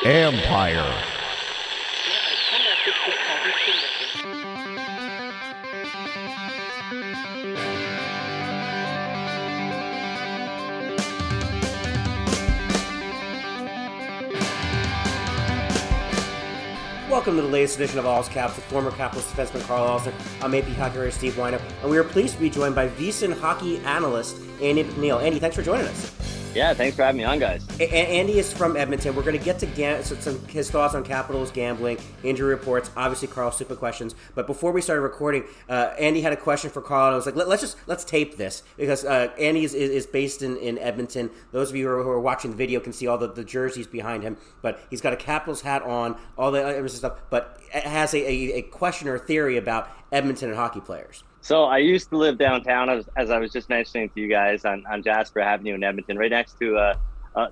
Empire. Welcome to the latest edition of All's Caps with former Capitalist defenseman Karl and I'm AP hockey writer Steve Weiner, and we are pleased to be joined by VSIN hockey analyst Andy MacNeil. Andy, thanks for joining us. Yeah, thanks for having me on, guys. Andy is from Edmonton. We're going to get to his thoughts on Capitals gambling, injury reports, obviously Karl's stupid questions. But before we started recording, Andy had a question for Karl, and I was like, let's tape this because Andy is based in Edmonton. Those of you who are watching the video can see all the jerseys behind him. But he's got a Capitals hat on, all the other stuff. But has a question or theory about Edmonton and hockey players. So I used to live downtown, as I was just mentioning to you guys, on Jasper Avenue in Edmonton, right next to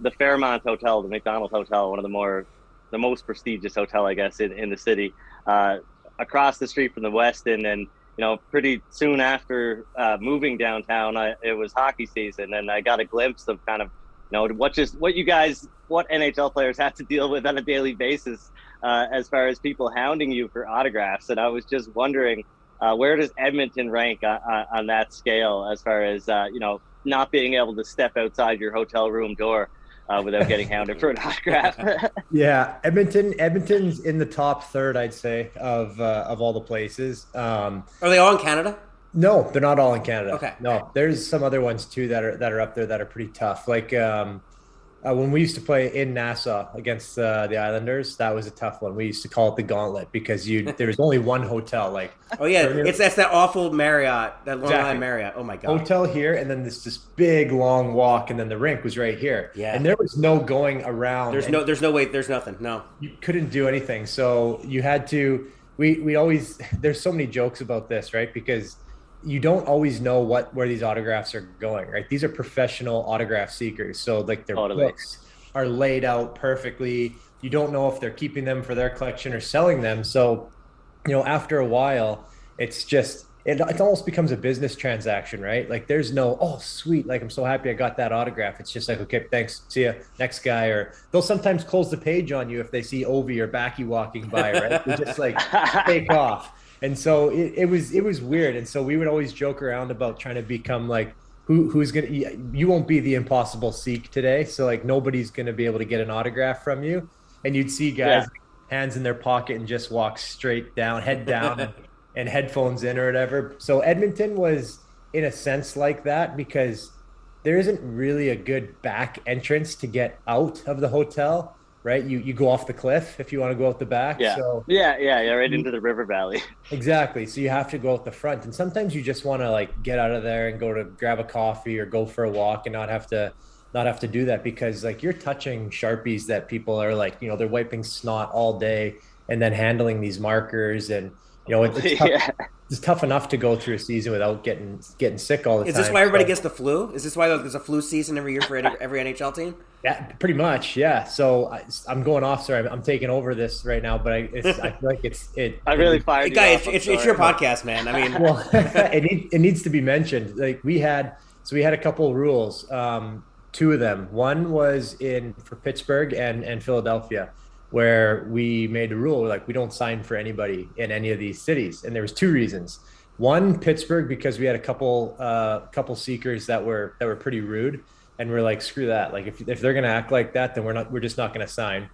the Fairmont Hotel, the McDonald Hotel, one of the most prestigious hotel, I guess, in the city. Across the street from the Westin, and pretty soon after moving downtown, it was hockey season, and I got a glimpse of kind of what NHL players have to deal with on a daily basis as far as people hounding you for autographs, and I was just wondering. Where does Edmonton rank on that scale as far as, not being able to step outside your hotel room door without getting hounded for an autograph? Yeah, Edmonton's in the top third, I'd say, of all the places. Are they all in Canada? No, they're not all in Canada. Okay. No, there's some other ones too that are up there that are pretty tough. Like when we used to play in Nassau against the Islanders, that was a tough one. We used to call it the Gauntlet because there was only one hotel. Like, oh yeah, that's that awful Marriott, that Long Island Marriott. Oh my god, hotel here, and then this big long walk, and then the rink was right here. Yeah, and there was no going around. There's no way. There's nothing. No, you couldn't do anything. So you had to. We always. There's so many jokes about this, right? Because you don't always know where these autographs are going, right? These are professional autograph seekers. So like their books are laid out perfectly. You don't know if they're keeping them for their collection or selling them. So, after a while, it's just, it almost becomes a business transaction, right? Like there's no, oh, sweet. Like, I'm so happy I got that autograph. It's just like, okay, thanks. See ya, next guy. Or they'll sometimes close the page on you if they see Ovi or Backy walking by, right? They just like take off. And so it was weird. And so we would always joke around about trying to become like, who's going to, you won't be the impossible Sikh today. So like nobody's going to be able to get an autograph from you. And you'd see guys hands in their pocket and just walk straight down, head down and headphones in or whatever. So Edmonton was in a sense like that because there isn't really a good back entrance to get out of the hotel. Right, you go off the cliff if you want to go out the back. Yeah, so, right into the river valley. Exactly. So you have to go out the front, and sometimes you just want to like get out of there and go to grab a coffee or go for a walk and not have to do that because like you're touching Sharpies that people are like they're wiping snot all day and then handling these markers and it's tough. It's tough enough to go through a season without getting sick all the time. Is this why everybody gets the flu? Is this why there's a flu season every year for every NHL team? Yeah, pretty much. Yeah. So I'm going off. Sorry, I'm taking over this right now, but I feel like it. I really fired you off. It's your podcast, man. I mean, well, it needs to be mentioned. Like we had a couple of rules. Two of them. One was for Pittsburgh and Philadelphia, where we made a rule like we don't sign for anybody in any of these cities, and there was two reasons. One, Pittsburgh, because we had a couple seekers that were pretty rude, and we're like, screw that. Like if they're gonna act like that, then we're just not gonna sign.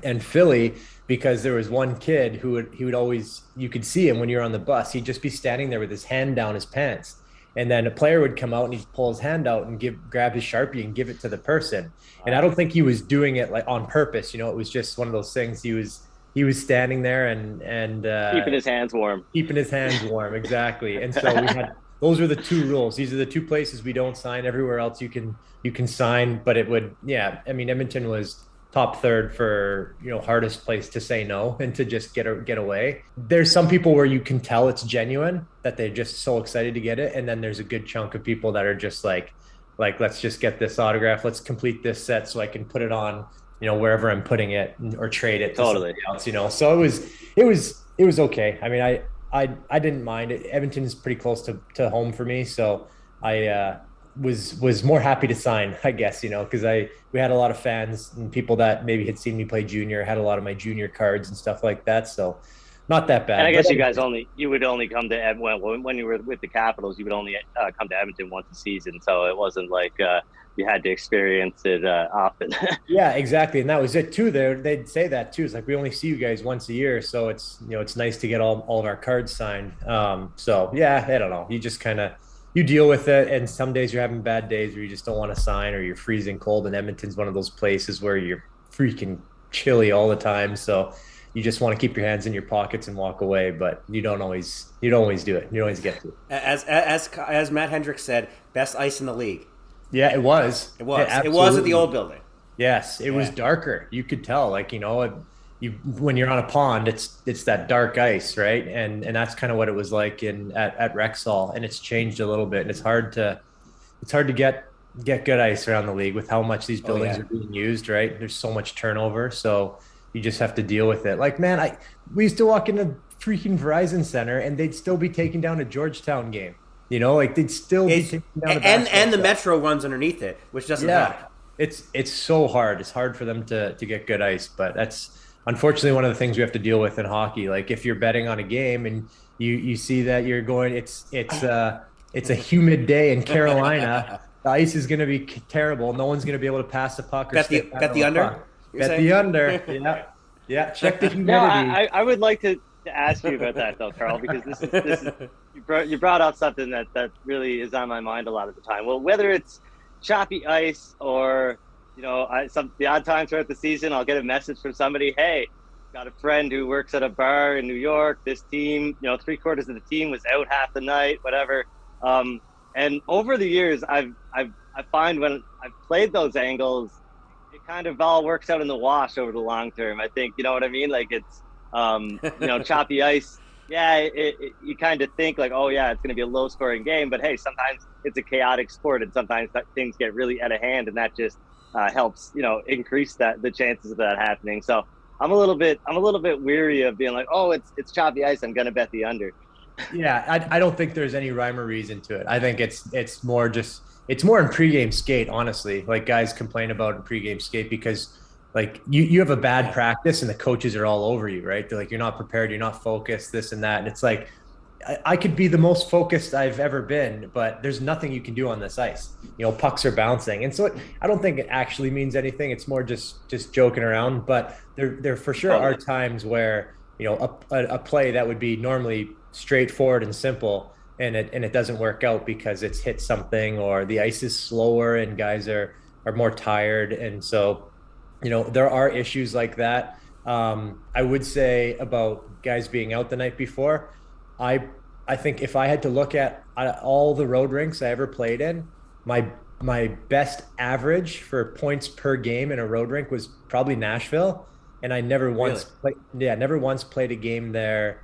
And Philly, because there was one kid he would always, you could see him when you're on the bus, he'd just be standing there with his hand down his pants. And then a player would come out and he'd pull his hand out and grab his Sharpie and give it to the person. And I don't think he was doing it like on purpose. It was just one of those things. He was standing there and keeping his hands warm. Exactly. And so those were the two rules. These are the two places we don't sign. Everywhere else you can sign, but it would, Edmonton was top third for, hardest place to say no and to just get away. There's some people where you can tell it's genuine, that they're just so excited to get it. And then there's a good chunk of people that are just like, let's just get this autograph. Let's complete this set so I can put it on, wherever I'm putting it or trade it to somebody else, So it was okay. I mean, I didn't mind it. Edmonton is pretty close to home for me. So was more happy to sign, I guess, because we had a lot of fans and people that maybe had seen me play junior, had a lot of my junior cards and stuff like that. So not that bad. And I guess you would only come to when you were with the Capitals, you would only come to Edmonton once a season. So it wasn't like you had to experience it often. Yeah, exactly. And that was it too. They'd say that too. It's like, we only see you guys once a year. So it's, it's nice to get all of our cards signed. So yeah, I don't know. You just you deal with it. And some days you're having bad days where you just don't want to sign, or you're freezing cold. And Edmonton's one of those places where you're freaking chilly all the time. So you just want to keep your hands in your pockets and walk away, but you don't always do it. You don't always get to. As Matt Hendricks said, best ice in the league. Yeah, it was. It was at the old building. Yes, it was darker. You could tell, when you're on a pond, it's that dark ice, right? And that's kind of what it was like at Rexall, and it's changed a little bit. And it's hard to get good ice around the league with how much these buildings are being used, right? There's so much turnover, so you just have to deal with it. Like, man, we used to walk into freaking Verizon Center and they'd still be taking down a Georgetown game. They'd still be taking down and the Metro runs underneath it, which doesn't help. It's so hard. It's hard for them to get good ice, but that's unfortunately one of the things we have to deal with in hockey. Like, if you're betting on a game and you see that you're going, it's a humid day in Carolina, the ice is going to be terrible. No one's going to be able to pass the puck. Bet the under. Bet the under. Yeah. Check the humidity. No, I would like to ask you about that though, Karl, because this is you brought up something that really is on my mind a lot of the time. Well, whether it's choppy ice or the odd times throughout the season, I'll get a message from somebody. Hey, got a friend who works at a bar in New York. This team, 3/4 of the team was out half the night, whatever. And over the years, I find when I've played those angles, it kind of all works out in the wash over the long term. I think, you know what I mean? Like, it's, choppy ice. Yeah, you kind of think like, oh yeah, it's going to be a low scoring game, but hey, sometimes it's a chaotic sport, and sometimes things get really out of hand, and that just helps, increase the chances of that happening. So I'm a little bit weary of being like, oh, it's choppy ice, I'm going to bet the under. Yeah, I don't think there's any rhyme or reason to it. I think it's more in pregame skate, honestly. Like, guys complain about in pregame skate because, like, you have a bad practice and the coaches are all over you, right? They're like, you're not prepared, you're not focused, this and that. And it's like, I could be the most focused I've ever been, but there's nothing you can do on this ice. Pucks are bouncing. And so I don't think it actually means anything. It's more just joking around. But there for sure are times where, a play that would be normally straightforward and simple, and it doesn't work out because it's hit something, or the ice is slower and guys are more tired. And so, there are issues like that. I would say about guys being out the night before, I think if I had to look at all the road rinks I ever played in, my best average for points per game in a road rink was probably Nashville, and I never once played a game there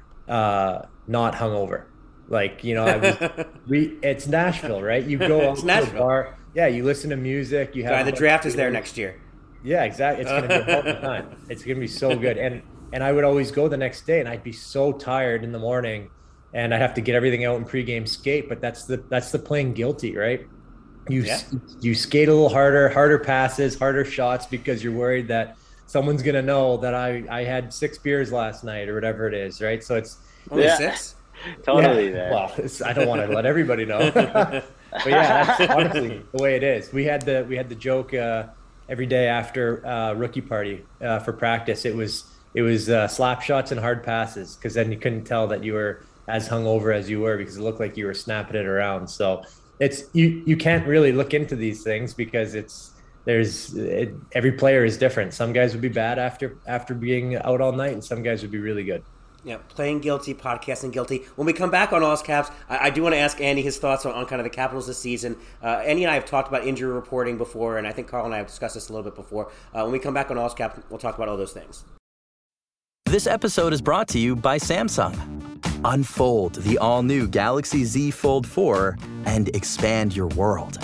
not hungover. Like, it's Nashville, right? You go out to the bar, you listen to music. The draft is there next year. Yeah, exactly. It's going to be a hell of a time. It's going to be so good. And I would always go the next day, and I'd be so tired in the morning, and I'd have to get everything out in pregame skate. But that's the playing guilty, right? You skate a little harder passes, harder shots, because you're worried that someone's going to know that I had 6 beers last night or whatever it is, right? So it's only 6. Totally. Yeah. Well, I don't want to let everybody know. But yeah, that's honestly the way it is. We had the joke every day after rookie party for practice. It was slap shots and hard passes, because then you couldn't tell that you were as hungover as you were, because it looked like you were snapping it around. So it's you can't really look into these things because every player is different. Some guys would be bad after being out all night, and some guys would be really good. Yeah, playing guilty, podcasting guilty. When we come back on All's Caps, I do want to ask Andy his thoughts on kind of the Capitals this season. Andy and I have talked about injury reporting before, and I think Karl and I have discussed this a little bit before. When we come back on All's Caps, we'll talk about all those things. This episode is brought to you by Samsung. Unfold the all-new Galaxy Z Fold 4 and expand your world.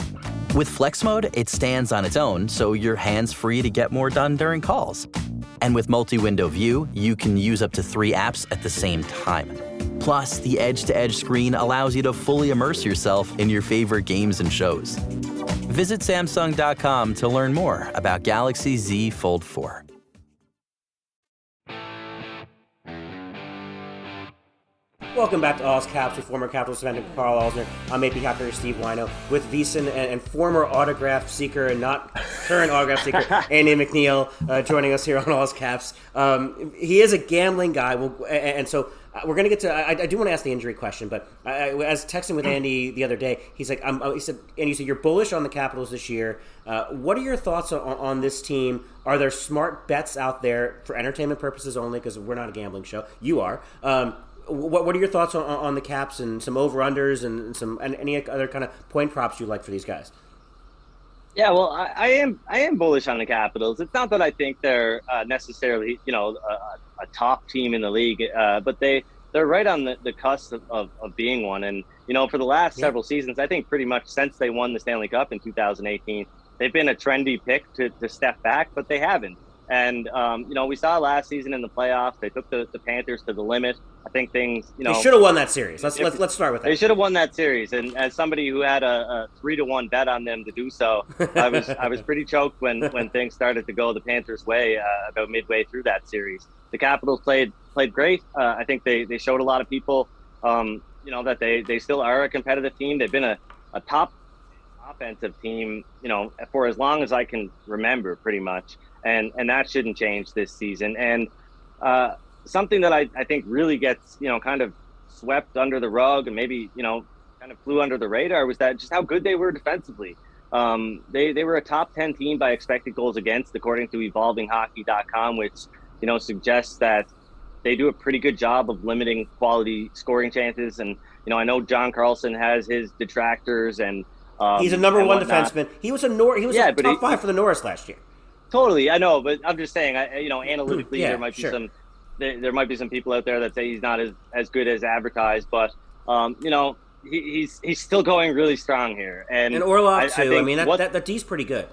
With Flex Mode, it stands on its own, so you're hands-free to get more done during calls. And with multi-window view, you can use up to 3 apps at the same time. Plus, the edge-to-edge screen allows you to fully immerse yourself in your favorite games and shows. Visit Samsung.com to learn more about Galaxy Z Fold 4. Welcome back to All's Caps with former Capitals defender Karl Alzner. I'm AP Captain Steve Wino with VSIN and former autograph seeker and not current autograph seeker Andy MacNeil joining us here on All's Caps. He is a gambling guy, and so we're going to get to. I do want to ask the injury question, but I was texting with Andy the other day. He's like, he said, and you said you're bullish on the Capitals this year. What are your thoughts on this team? Are there smart bets out there for entertainment purposes only? Because we're not a gambling show. You are. What are your thoughts on the Caps and some over-unders and any other kind of point props you like for these guys? Yeah, well, I am bullish on the Capitals. It's not that I think they're necessarily a top team in the league, but they're right on the cusp of being one. And for the last several seasons, I think pretty much since they won the Stanley Cup in 2018, they've been a trendy pick to step back, but they haven't. And, we saw last season in the playoffs, they took the Panthers to the limit. I think things, They should have won that series. Let's start with that. They should have won that series. And as somebody who had a 3-1 bet on them to do so, I was pretty choked when things started to go the Panthers' way about midway through that series. The Capitals played great. I think they showed a lot of people, that they still are a competitive team. They've been a top offensive team, for as long as I can remember, pretty much. And that shouldn't change this season. And something that I think really gets, kind of swept under the rug and maybe, kind of flew under the radar was that just how good they were defensively. They were a top 10 team by expected goals against, according to evolvinghockey.com, which, suggests that they do a pretty good job of limiting quality scoring chances. And, I know John Carlson has his detractors and he's a number one defenseman. He was a top 5 for the Norris last year. Totally, I know, but I'm just saying, analytically, there might be some people out there that say he's not as good as advertised, but he's still going really strong here, and Orlov too. I mean, that D's pretty good.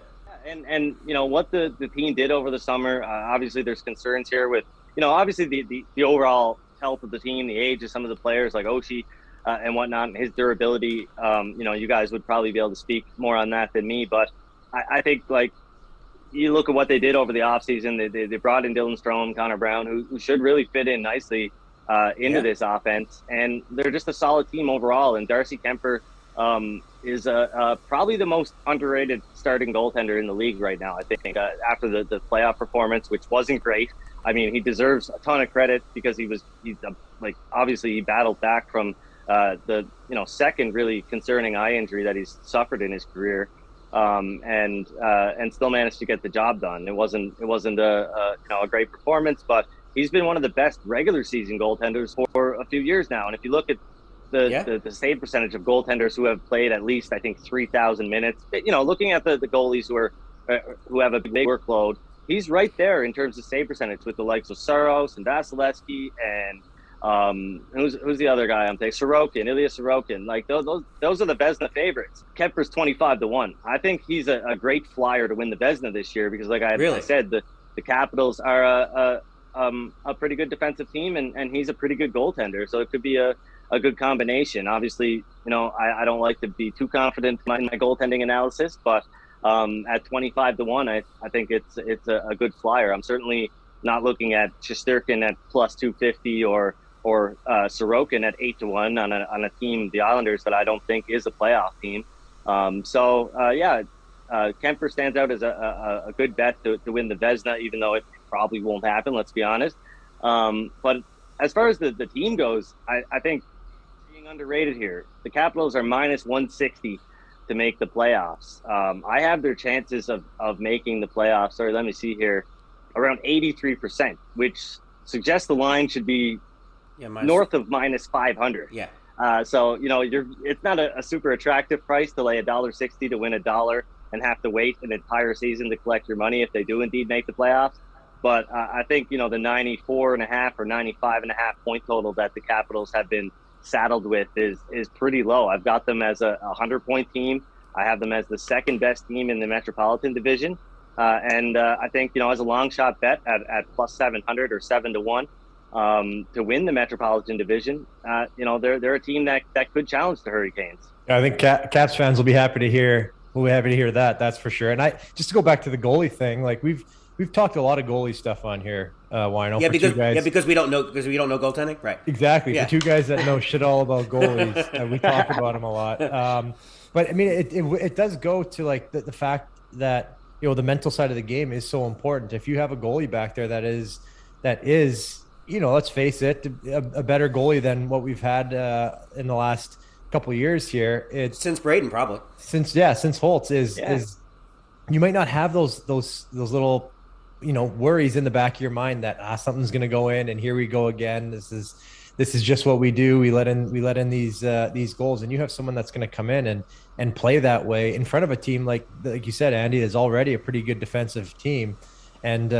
And what the team did over the summer. Obviously, there's concerns here with obviously the overall health of the team, the age of some of the players like Oshie and whatnot, and his durability. You guys would probably be able to speak more on that than me, but I think you look at what they did over the offseason. They brought in Dylan Strome, Connor Brown, who should really fit in nicely into this offense. And they're just a solid team overall. And Darcy Kemper is probably the most underrated starting goaltender in the league right now, I think, after the playoff performance, which wasn't great. I mean, he deserves a ton of credit because obviously he battled back from the second really concerning eye injury that he's suffered in his career. And still managed to get the job done. It wasn't a great performance, but he's been one of the best regular season goaltenders for a few years now. And if you look at the save percentage of goaltenders who have played at least, I think, 3,000 minutes, looking at the goalies who have a big workload, he's right there in terms of save percentage with the likes of Saros and Vasilevsky and who's the other guy I'm taking? Ilya Sorokin. Those are the Vezina favorites. Kemper's 25-1. I think he's a great flyer to win the Vezina this year because, I said, the Capitals are a pretty good defensive team and he's a pretty good goaltender. So it could be a good combination. Obviously, I don't like to be too confident in my goaltending analysis, but at 25-1, I think it's a good flyer. I'm certainly not looking at Shesterkin at plus 250 or Sorokin at 8-1 on a team, the Islanders, that I don't think is a playoff team. Kemper stands out as a good bet to win the Vezina, even though it probably won't happen, let's be honest. But as far as the team goes, I think being underrated here. The Capitals are minus 160 to make the playoffs. I have their chances of making the playoffs. Sorry, let me see here. Around 83%, which suggests the line should be north of minus 500. Yeah. So it's not a super attractive price to lay $1.60 to win $1 and have to wait an entire season to collect your money if they do indeed make the playoffs. But I think the 94.5 or 95.5 point total that the Capitals have been saddled with is pretty low. I've got them as a 100-point team. I have them as the second best team in the Metropolitan Division. And I think, as a long shot bet at plus 700 or 7-1, to win the Metropolitan Division. They're a team that could challenge the Hurricanes. I think Caps fans will be happy to hear. We'll be happy to hear that. That's for sure. And just to go back to the goalie thing, like we've talked a lot of goalie stuff on here. Wino, because we don't know goaltending, right? Exactly. Yeah. For two guys that know shit all about goalies, we talk about them a lot. But I mean, it does go to like the fact that the mental side of the game is so important. If you have a goalie back there that is let's face it, a better goalie than what we've had in the last couple of years here. It's since Braden, probably. Since Holtz is you might not have those little worries in the back of your mind that something's going to go in and here we go again. This is just what we do. We let in these goals, and you have someone that's going to come in and play that way in front of a team like you said, Andy, is already a pretty good defensive team, and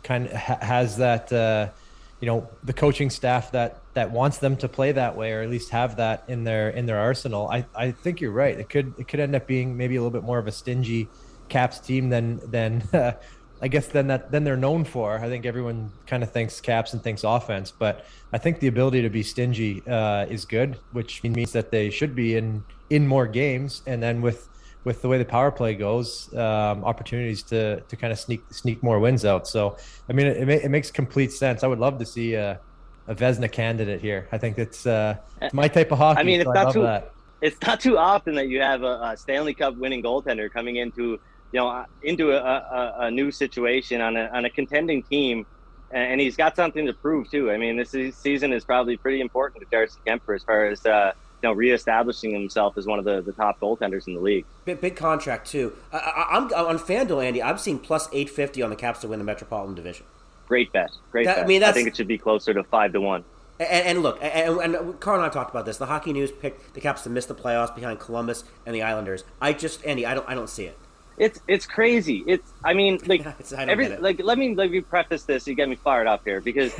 kind of has that the coaching staff that wants them to play that way, or at least have that in their arsenal. I think you're right. It could end up being maybe a little bit more of a stingy Caps team than I guess than they're known for. I think everyone kind of thinks Caps and thinks offense, but I think the ability to be stingy is good, which means that they should be in more games, and then with the way the power play goes, opportunities to kind of sneak more wins out. So, I mean, it makes complete sense. I would love to see a Vezina candidate here. I think it's my type of hockey. I mean, it's not too often that you have a Stanley Cup winning goaltender coming into a new situation on a contending team, and he's got something to prove too. I mean, this season is probably pretty important to Darcy Kemper as far as reestablishing himself as one of the top goaltenders in the league. Big contract too. I'm on FanDuel, Andy. I'm seeing plus 850 on the Caps to win the Metropolitan Division. Great bet. Bet. I mean, I think it should be closer to 5-1. And look, and Karl and I talked about this. The Hockey News picked the Caps to miss the playoffs behind Columbus and the Islanders. Andy, I don't see it. It's crazy. Let me preface this. You get me fired up here because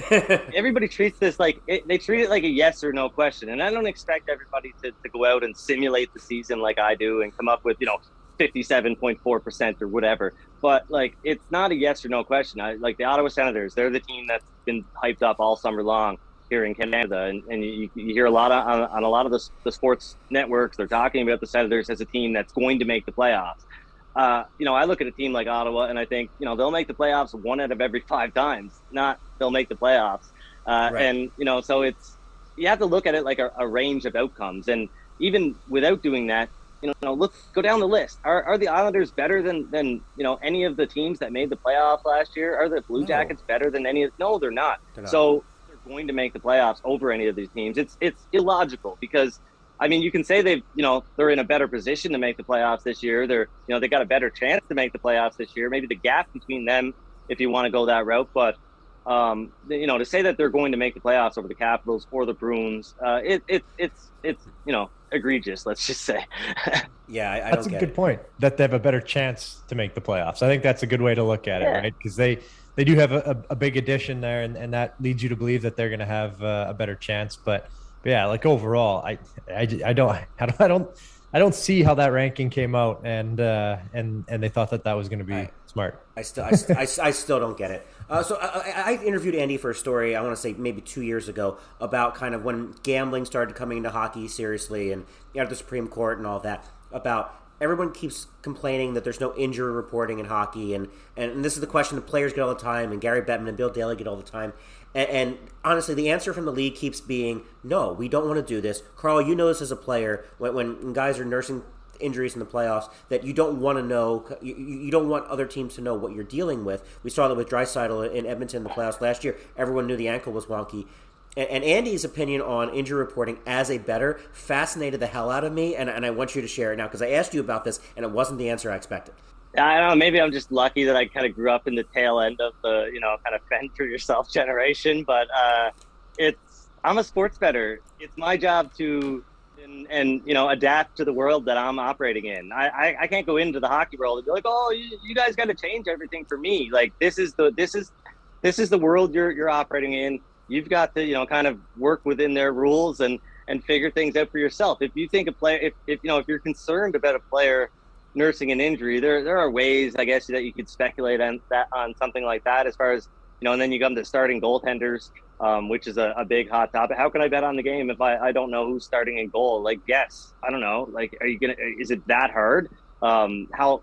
everybody treats this they treat it like a yes or no question, and I don't expect everybody to go out and simulate the season like I do and come up with 57.4% or whatever. But it's not a yes or no question. The Ottawa Senators, they're the team that's been hyped up all summer long here in Canada, and you hear a lot on a lot of the sports networks. They're talking about the Senators as a team that's going to make the playoffs. I look at a team like Ottawa and I think, they'll make the playoffs 1 out of every 5 times, not they'll make the playoffs. Right. And, so you have to look at it like a range of outcomes. And even without doing that, go down the list. Are the Islanders better than any of the teams that made the playoffs last year? Are the Blue Jackets better than any of? No, they're not. So they're going to make the playoffs over any of these teams. It's illogical because, I mean, you can say they're in a better position to make the playoffs this year. They got a better chance to make the playoffs this year. Maybe the gap between them, if you want to go that route. But to say that they're going to make the playoffs over the Capitals or the Bruins, it's egregious. Let's just say. Yeah, that's a good point. That they have a better chance to make the playoffs. I think that's a good way to look at it, right? Because they do have a big addition there, and that leads you to believe that they're going to have a better chance, but. But yeah, overall, I don't see how that ranking came out, and they thought that was going to be smart. I still don't get it. So I interviewed Andy for a story, I want to say maybe 2 years ago, about kind of when gambling started coming into hockey seriously, and the Supreme Court and all that. About everyone keeps complaining that there's no injury reporting in hockey, and this is the question the players get all the time, and Gary Bettman and Bill Daley get all the time. And honestly, the answer from the league keeps being, no, we don't want to do this. Karl, you know this as a player, when guys are nursing injuries in the playoffs, that you don't want to know, you don't want other teams to know what you're dealing with. We saw that with Draisaitl in Edmonton in the playoffs last year. Everyone knew the ankle was wonky. And Andy's opinion on injury reporting as a bettor fascinated the hell out of me, and I want you to share it now, because I asked you about this, and it wasn't the answer I expected. I don't know, maybe I'm just lucky that I kind of grew up in the tail end of the, kind of fend for yourself generation, but I'm a sports bettor. It's my job to adapt to the world that I'm operating in. I can't go into the hockey world and be like, oh, you guys got to change everything for me. Like, this is the world you're operating in. You've got to, kind of work within their rules and figure things out for yourself. If you think a player, if you're concerned about a player nursing an injury, there are ways, I guess, that you could speculate on something like that, as far as and then you come to starting goaltenders, which is a big hot topic. How can I bet on the game if I don't know who's starting in goal? Like, guess. I don't know. Like, is it that hard? How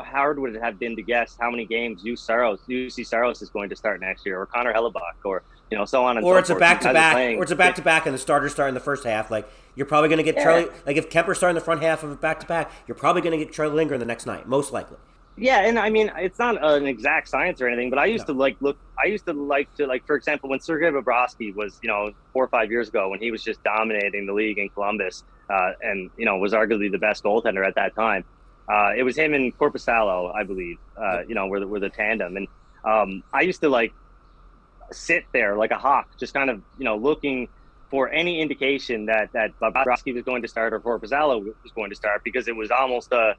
hard would it have been to guess how many games UC Saros is going to start next year, or Connor Hellebuck, or so on and so forth. Or it's a back-to-back, and the starters start in the first half. Like, you're probably going to get Charlie. Like, if Kemper starting the front half of a back-to-back, you're probably going to get Charlie Lindgren the next night, most likely. Yeah, and I mean, it's not an exact science or anything, but I used to like, for example, when Sergei Bobrovsky was, 4 or 5 years ago, when he was just dominating the league in Columbus, and was arguably the best goaltender at that time. It was him and Korpisalo, I believe, were the tandem. And I used to sit there like a hawk, just kind of, looking for any indication that Bobrovsky was going to start or Korpisalo was going to start, because it was almost a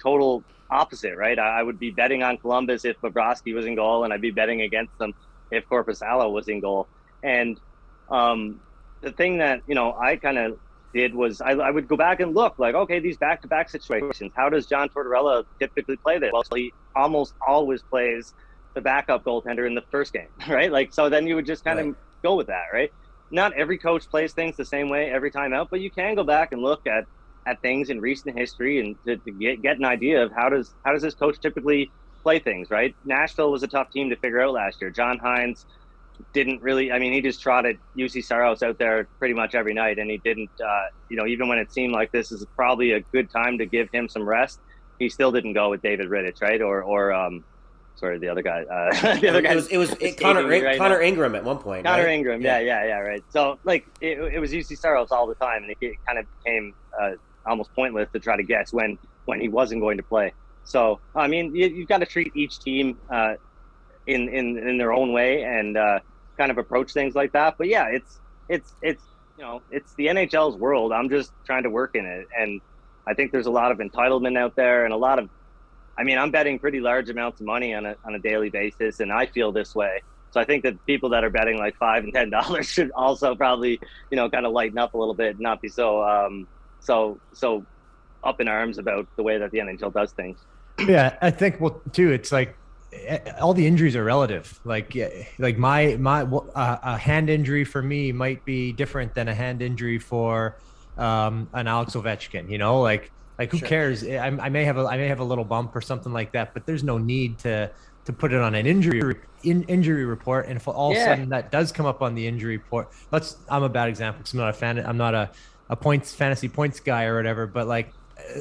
total opposite, right? I would be betting on Columbus if Bobrovsky was in goal, and I'd be betting against them if Korpisalo was in goal. And the thing that, I kind of did was I would go back and look, like, okay, these back-to-back situations, how does John Tortorella typically play this? Well, he almost always plays the backup goaltender in the first game, right? Like, so then you would just kind of go with that, right? Not every coach plays things the same way every time out, but you can go back and look at things in recent history and to get an idea of how does this coach typically play things, right? Nashville was a tough team to figure out last year. John Hines didn't really, he just trotted UC Saros out there pretty much every night, and he didn't, even when it seemed like this is probably a good time to give him some rest, he still didn't go with David Rittich, right? Sorry, the other guy. It was Connor Ingram at one point. Connor right? Ingram, yeah, right. So, it was UC Saros all the time, and it kind of became almost pointless to try to guess when he wasn't going to play. So, you've got to treat each team in their own way and kind of approach things like that. But yeah, it's the NHL's world. I'm just trying to work in it, and I think there's a lot of entitlement out there, and a lot of, I'm betting pretty large amounts of money on a daily basis, and I feel this way. So I think that people that are betting like $5 and $10 should also probably, kind of lighten up a little bit and not be so up in arms about the way that the NHL does things. Yeah, I think, too, it's like all the injuries are relative. Like my a hand injury for me might be different than a hand injury for an Alex Ovechkin. Like who cares? I may have a little bump or something like that, but there's no need to put it on an injury report. And if all of a sudden that does come up on the injury report, I'm a bad example because I'm not a fan. I'm not a fantasy points guy or whatever. But like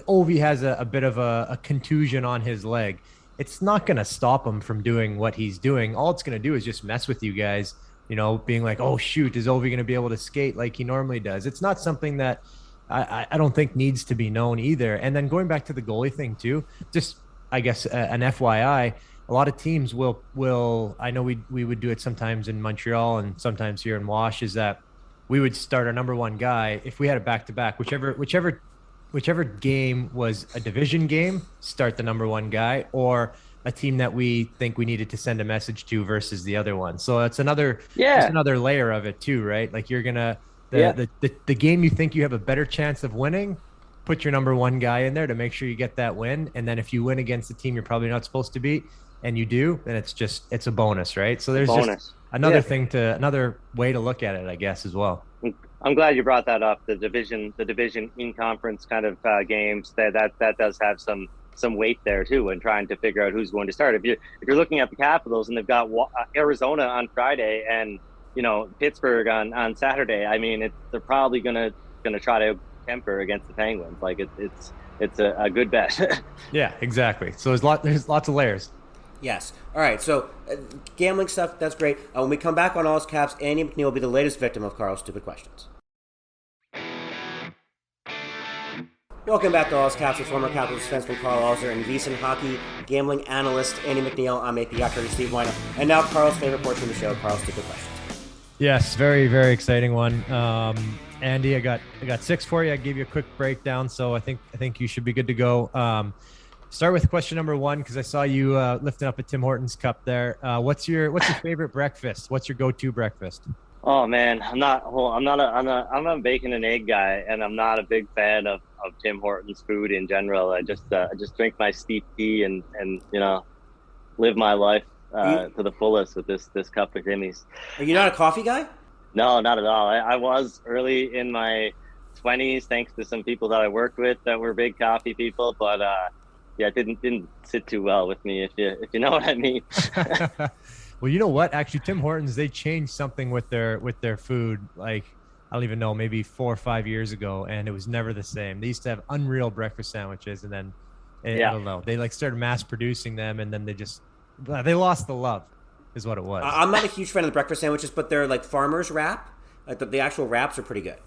Ovi has a bit of a contusion on his leg. It's not going to stop him from doing what he's doing. All it's going to do is just mess with you guys, being like, oh, shoot, is Ovi going to be able to skate like he normally does? It's not something that I don't think needs to be known either. And then going back to the goalie thing too, just, I guess, an FYI, a lot of teams will, I know we would do it sometimes in Montreal and sometimes here in Wash, is that we would start our number one guy. If we had a back-to-back, whichever game was a division game, start the number one guy, or a team that we think we needed to send a message to versus the other one. So it's another layer of it too, right? Like you're gonna the game you think you have a better chance of winning, put your number one guy in there to make sure you get that win. And then if you win against a team you're probably not supposed to beat, and you do, then it's a bonus, right? So there's just another way to look at it, I guess, as well. I'm glad you brought that up. The division in conference kind of games that does have some weight there too, and trying to figure out who's going to start. If you're looking at the Capitals and they've got Arizona on Friday and Pittsburgh on Saturday, they're probably gonna try to Kemper against the Penguins. Like it's a good bet. Yeah, exactly. So there's lots of layers. Yes. All right. So gambling stuff, that's great. When we come back on All's Caps, Andy MacNeil will be the latest victim of Karl's stupid questions. Welcome back to All's Caps with former Capitals defenseman Karl Alzer and VSIN hockey gambling analyst Andy MacNeil. I'm AP Doctor Steve Weiner. And now Karl's favorite portion of the show, Karl's stupid questions. Yes, very, very exciting one. Andy, I got 6 for you. I gave you a quick breakdown, so I think you should be good to go. Start with question number 1, because I saw you lifting up a Tim Hortons cup there. What's your favorite breakfast? What's your go-to breakfast? Oh man, I'm a bacon and egg guy, and I'm not a big fan of Tim Hortons food in general. I just drink my steep tea and live my life to the fullest with this cup of Jimmy's. Are you not a coffee guy? No, not at all. I was early in my 20s, thanks to some people that I worked with that were big coffee people, but it didn't sit too well with me, if you know what I mean. Well, you know what? Actually, Tim Hortons, they changed something with their food. Like, I don't even know, maybe 4 or 5 years ago, and it was never the same. They used to have unreal breakfast sandwiches, and then I don't know, they like started mass producing them, and then they lost the love, is what it was. I'm not a huge fan of the breakfast sandwiches, but they're like farmer's wrap. Like the actual wraps are pretty good.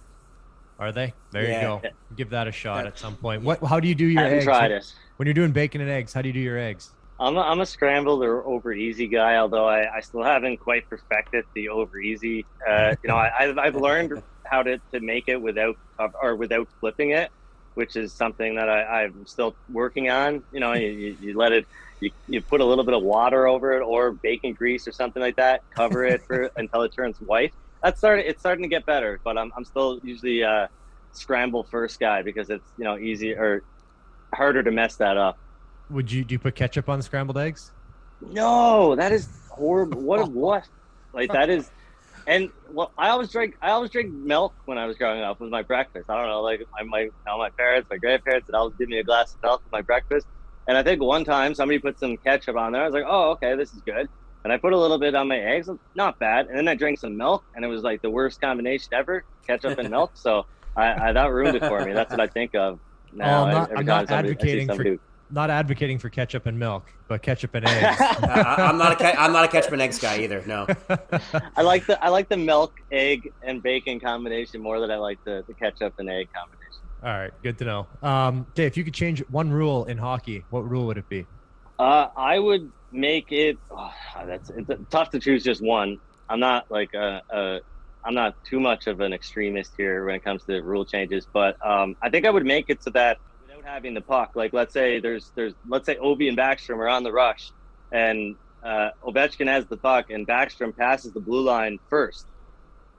Are they? There you go. Give that a shot at some point. How do you do your eggs? I haven't tried it. When you're doing bacon and eggs, how do you do your eggs? I'm a scrambled or over easy guy, although I still haven't quite perfected the over easy. I've learned how to make it without flipping it, which is something that I'm still working on. You know, you let it, you put a little bit of water over it or bacon grease or something like that, cover it until it turns white. It's starting to get better, but I'm still usually a scramble first guy because it's, you know, easy or harder to mess that up. Do you put ketchup on scrambled eggs? No, that is horrible. What? Like that is, and well, I always drink milk when I was growing up with my breakfast. I don't know, like my parents, my grandparents would always give me a glass of milk with my breakfast. And I think one time somebody put some ketchup on there. I was like, oh, okay, this is good. And I put a little bit on my eggs, not bad. And then I drank some milk, and it was like the worst combination ever, ketchup and milk. So I that ruined it for me. That's what I think of now. I'm not advocating for ketchup and milk, but ketchup and eggs. I'm not a ketchup and eggs guy either. No. I like the milk, egg, and bacon combination more than I like the ketchup and egg combination. All right, good to know. Okay, if you could change one rule in hockey, what rule would it be? I would make it. It's tough to choose just one. I'm not like I'm not too much of an extremist here when it comes to rule changes, but I think I would make it so that without having the puck, like let's say Ovi and Backstrom are on the rush, and Ovechkin has the puck, and Backstrom passes the blue line first.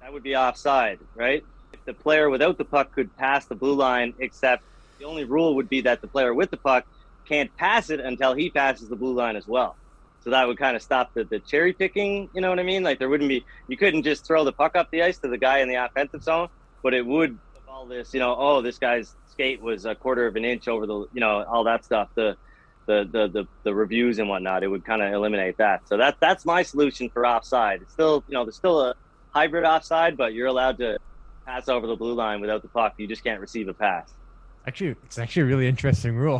That would be offside, right? If the player without the puck could pass the blue line, except the only rule would be that the player with the puck can't pass it until he passes the blue line as well. So that would kind of stop the cherry picking, you know what I mean? Like you couldn't just throw the puck up the ice to the guy in the offensive zone, but it would all this, you know, oh, this guy's skate was a quarter of an inch over the, you know, all that stuff, the reviews and whatnot. It would kind of eliminate that. So that's my solution for offside. It's still, you know, there's still a hybrid offside, but you're allowed to pass over the blue line without the puck. You just can't receive a pass. Actually, it's actually a really interesting rule.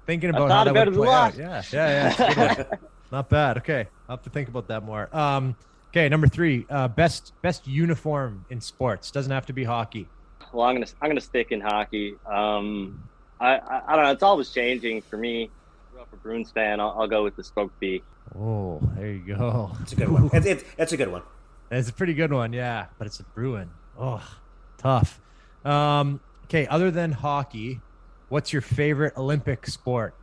Thinking about how that would play out. Yeah. Not bad. Okay, I'll have to think about that more. Okay, number 3, best uniform in sports. Doesn't have to be hockey. Well, I'm gonna stick in hockey. I don't know. It's always changing for me. I grew up a Bruins fan. I'll go with the Spoke B. Oh, there you go. It's a good one. It's a good one. It's a pretty good one, yeah. But it's a Bruin. Oh, tough. Okay, other than hockey, what's your favorite Olympic sport?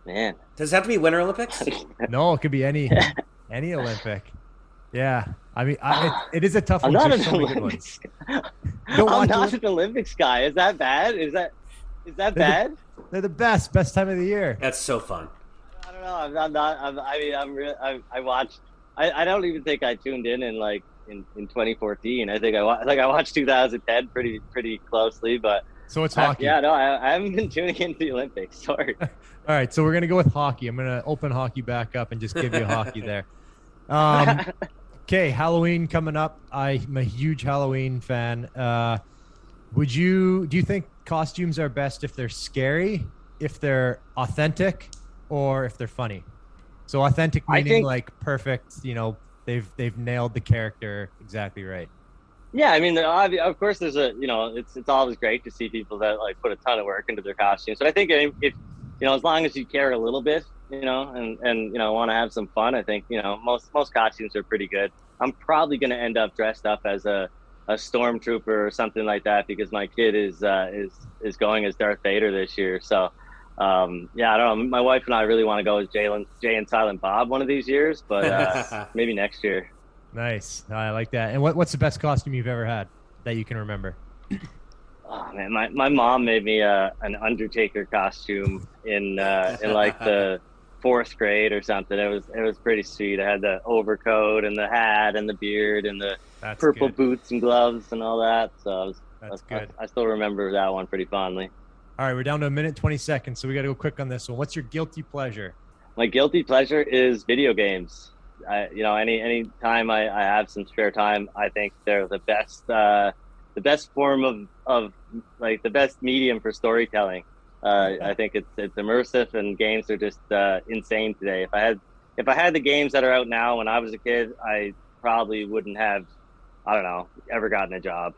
Man, does it have to be Winter Olympics? No, it could be any Olympic. Yeah, I mean, it is a tough one. I'm not an Olympics. I'm not an Olympics guy. Is that bad? Is that bad? They're the best time of the year. That's so fun. I don't know. I watched. I don't even think I tuned in like in 2014. I think I watched 2010 pretty closely, but. So it's hockey. Yeah, no, I haven't been tuning into the Olympics. Sorry. All right, so we're going to go with hockey. I'm going to open hockey back up and just give you hockey there. Okay, Halloween coming up. I'm a huge Halloween fan. Do you think costumes are best if they're scary, if they're authentic, or if they're funny? So authentic meaning like perfect, you know, they've nailed the character exactly right. Yeah, I mean, of course, there's it's always great to see people that like put a ton of work into their costumes. So I think if you know, as long as you care a little bit, you know, and you know, want to have some fun, I think, you know, most costumes are pretty good. I'm probably going to end up dressed up as a stormtrooper or something like that because my kid is going as Darth Vader this year. So yeah, I don't know. My wife and I really want to go as Jay and Silent Bob one of these years, but maybe next year. Nice. I like that. And what's the best costume you've ever had that you can remember? Oh man, my mom made me an Undertaker costume in like the 4th grade or something. It was pretty sweet. I had the overcoat and the hat and the beard and the purple boots and gloves and all that. So that's good. I still remember that one pretty fondly. All right, we're down to 1:20, so we got to go quick on this one. What's your guilty pleasure? My guilty pleasure is video games. Any time I have some spare time, I think they're the best form of like the best medium for storytelling. I think it's immersive, and games are just insane today. If I had the games that are out now when I was a kid, I probably wouldn't have, I don't know, ever gotten a job.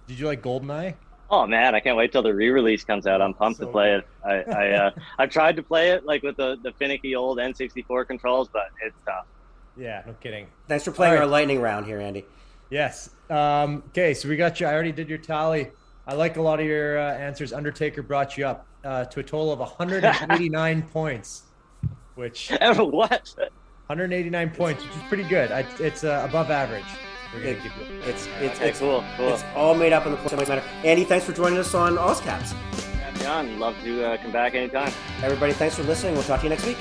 Did you like GoldenEye? Oh man, I can't wait till the re-release comes out. I'm pumped to play it. I tried to play it like with the finicky old N64 controls, but it's tough. Yeah, no kidding. Thanks for playing our lightning round here, Andy. Yes. Okay, so we got you. I already did your tally. I like a lot of your answers. Undertaker brought you up to a total of 189 points, which what? 189 points, which is pretty good. It's above average. It's cool. It's all made up in the points matter. Andy, thanks for joining us on AusCaps. Have me on. Love to come back anytime. Everybody, thanks for listening. We'll talk to you next week.